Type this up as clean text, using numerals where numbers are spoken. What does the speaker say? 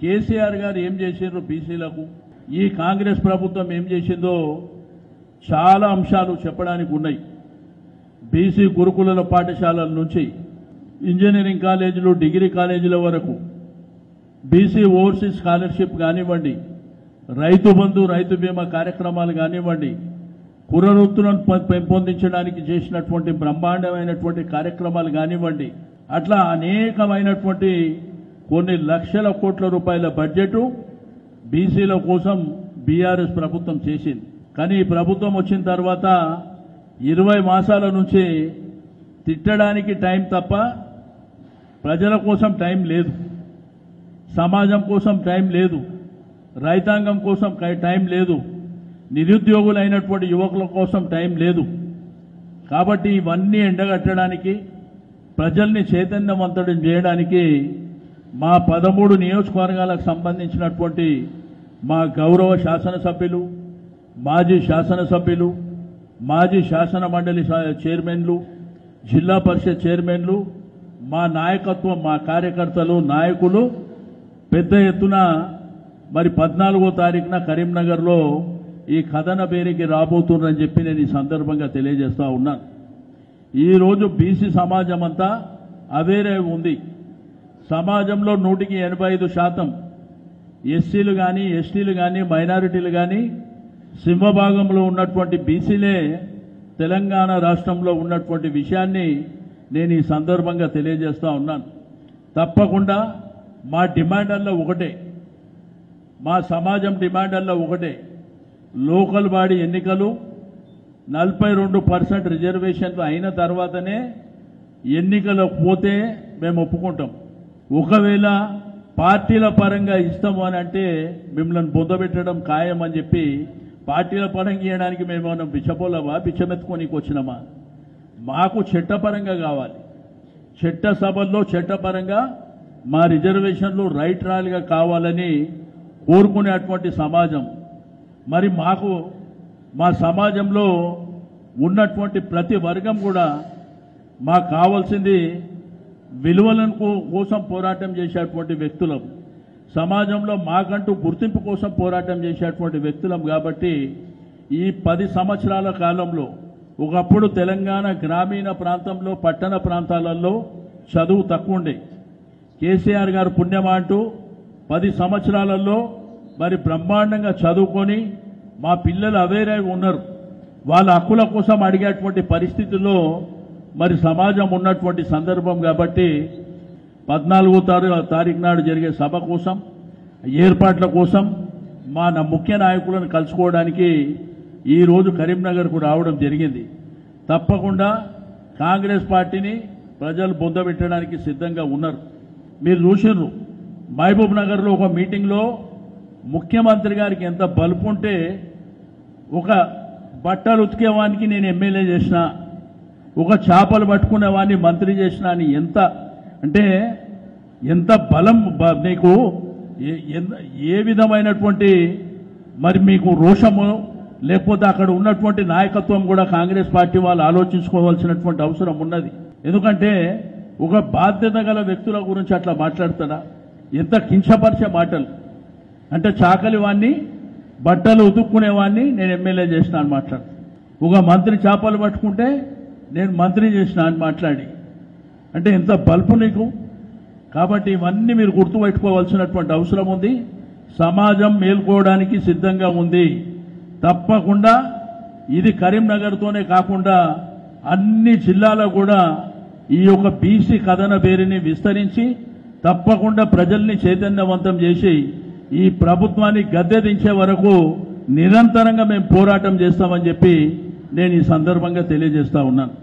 కేసీఆర్ గారు ఏం చేశారు బీసీలకు, ఈ కాంగ్రెస్ ప్రభుత్వం ఏం చేసిందో చాలా అంశాలు చెప్పడానికి ఉన్నాయి. బీసీ గురుకుల పాఠశాలల నుంచి ఇంజనీరింగ్ కాలేజీలు, డిగ్రీ కాలేజీల వరకు బీసీ ఓవర్సీస్ స్కాలర్షిప్ కానివ్వండి, రైతు బంధు, రైతు బీమా కార్యక్రమాలు కానివ్వండి, కురవృత్తులను పెంపొందించడానికి చేసినటువంటి బ్రహ్మాండమైనటువంటి కార్యక్రమాలు కానివ్వండి, అట్లా అనేకమైనటువంటి కొన్ని లక్షల కోట్ల రూపాయల బడ్జెట్ బీసీల కోసం బీఆర్ఎస్ ప్రభుత్వం చేసింది. కానీ ఈ ప్రభుత్వం వచ్చిన తర్వాత 20 మాసాల నుంచి తిట్టడానికి టైం తప్ప ప్రజల కోసం టైం లేదు, సమాజం కోసం టైం లేదు, రైతాంగం కోసం టైం లేదు, నిరుద్యోగులైనటువంటి యువకుల కోసం టైం లేదు. కాబట్టి ఇవన్నీ ఎండగట్టడానికి, ప్రజల్ని చైతన్యవంతుడం చేయడానికి మా 13 నియోజకవర్గాలకు సంబంధించినటువంటి మా గౌరవ శాసనసభ్యులు, మాజీ శాసనసభ్యులు, మాజీ శాసన మండలి చైర్మన్లు, జిల్లా పరిషత్ చైర్మన్లు, మా నాయకత్వం, మా కార్యకర్తలు, నాయకులు పెద్ద ఎత్తున మరి 14వ తారీఖున కరీంనగర్లో ఈ కథన పేరుకి రాబోతున్నారని చెప్పి నేను ఈ సందర్భంగా తెలియజేస్తా ఉన్నాను. ఈరోజు బీసీ సమాజం అంతా అవేరే ఉంది. సమాజంలో 185% ఎస్సీలు కానీ, ఎస్టీలు కానీ, మైనారిటీలు కానీ, సింహభాగంలో ఉన్నటువంటి బీసీలే తెలంగాణ రాష్ట్రంలో ఉన్నటువంటి విషయాన్ని నేను ఈ సందర్భంగా తెలియజేస్తా ఉన్నాను. తప్పకుండా మా డిమాండల్లో ఒకటే, మా సమాజం డిమాండల్లో ఒకటే, లోకల్ బాడీ ఎన్నికలు 42% రిజర్వేషన్లు అయిన తర్వాతనే ఎన్నికలకు పోతే మేము ఒప్పుకుంటాం. ఒకవేళ పార్టీల పరంగా ఇస్తాము అని అంటే మిమ్మల్ని బొందబెట్టడం ఖాయం అని చెప్పి, పార్టీల పరంగా ఇవ్వడానికి మేము బిచ్చపోలవా, బిచ్చమెత్తుకోనికి వచ్చినామా? మాకు చట్టపరంగా కావాలి. చట్టసభల్లో చట్టపరంగా మా రిజర్వేషన్లు రైట్ రాలుగా కావాలని కోరుకునేటువంటి సమాజం. మరి మాకు మా సమాజంలో ఉన్నటువంటి ప్రతి వర్గం కూడా మాకు కావాల్సింది విలువలను కోసం పోరాటం చేసేటువంటి వ్యక్తులం, సమాజంలో మాకంటూ గుర్తింపు కోసం పోరాటం చేసేటువంటి వ్యక్తులం. కాబట్టి ఈ 10 సంవత్సరాల కాలంలో ఒకప్పుడు తెలంగాణ గ్రామీణ ప్రాంతంలో, పట్టణ ప్రాంతాలలో చదువు తక్కువ ఉండే. కేసీఆర్ గారు పుణ్యమా అంటూ 10 సంవత్సరాలలో మరి బ్రహ్మాండంగా చదువుకొని మా పిల్లలు అవేరే ఉన్నారు. వాళ్ళ హక్కుల కోసం అడిగేటువంటి పరిస్థితుల్లో మరి సమాజం ఉన్నటువంటి సందర్భం. కాబట్టి 14వ తారీఖు నాడు జరిగే సభ కోసం, ఏర్పాట్ల కోసం మా ముఖ్య నాయకులను కలుసుకోవడానికి ఈరోజు కరీంనగర్కు రావడం జరిగింది. తప్పకుండా కాంగ్రెస్ పార్టీని ప్రజలు బొందబెట్టడానికి సిద్ధంగా ఉన్నారు. మీరు చూసిర్రు, మహబూబ్ నగర్లో ఒక మీటింగ్లో ముఖ్యమంత్రి గారికి ఎంత బలుపు ఉంటే, ఒక బట్టలు ఉతికేవానికి నేను ఎమ్మెల్యే చేసిన, ఒక చేపలు పట్టుకునేవాడిని మంత్రి చేసిన అని ఎంత బలం నీకు, ఏ విధమైనటువంటి మరి మీకు రోషము, లేకపోతే అక్కడ ఉన్నటువంటి నాయకత్వం కూడా కాంగ్రెస్ పార్టీ వాళ్ళు ఆలోచించుకోవాల్సినటువంటి అవసరం ఉన్నది. ఎందుకంటే ఒక బాధ్యత గల వ్యక్తుల గురించి అట్లా మాట్లాడతాడా? ఎంత కించపరిచే మాటలు. అంటే చాకలి వాడిని, బట్టలు ఉతుక్కునేవాడిని నేను ఎమ్మెల్యే చేసిన అని మాట్లాడు. ఒక మంత్రి చేపలు పట్టుకుంటే నేను మంత్రి చేసిన అని మాట్లాడి, అంటే ఎంత బల్పు నీకు. కాబట్టి ఇవన్నీ మీరు గుర్తుపెట్టుకోవాల్సినటువంటి అవసరం ఉంది. సమాజం మేల్కోవడానికి సిద్ధంగా ఉంది. తప్పకుండా ఇది కరీంనగర్తోనే కాకుండా అన్ని జిల్లాలో కూడా ఈ యొక్క బీసీ కథన పేరుని విస్తరించి తప్పకుండా ప్రజల్ని చైతన్యవంతం చేసి ఈ ప్రభుత్వాన్ని గద్దె దించే వరకు నిరంతరంగా మేము పోరాటం చేస్తామని చెప్పి నేను ఈ సందర్భంగా తెలియజేస్తా ఉన్నాను.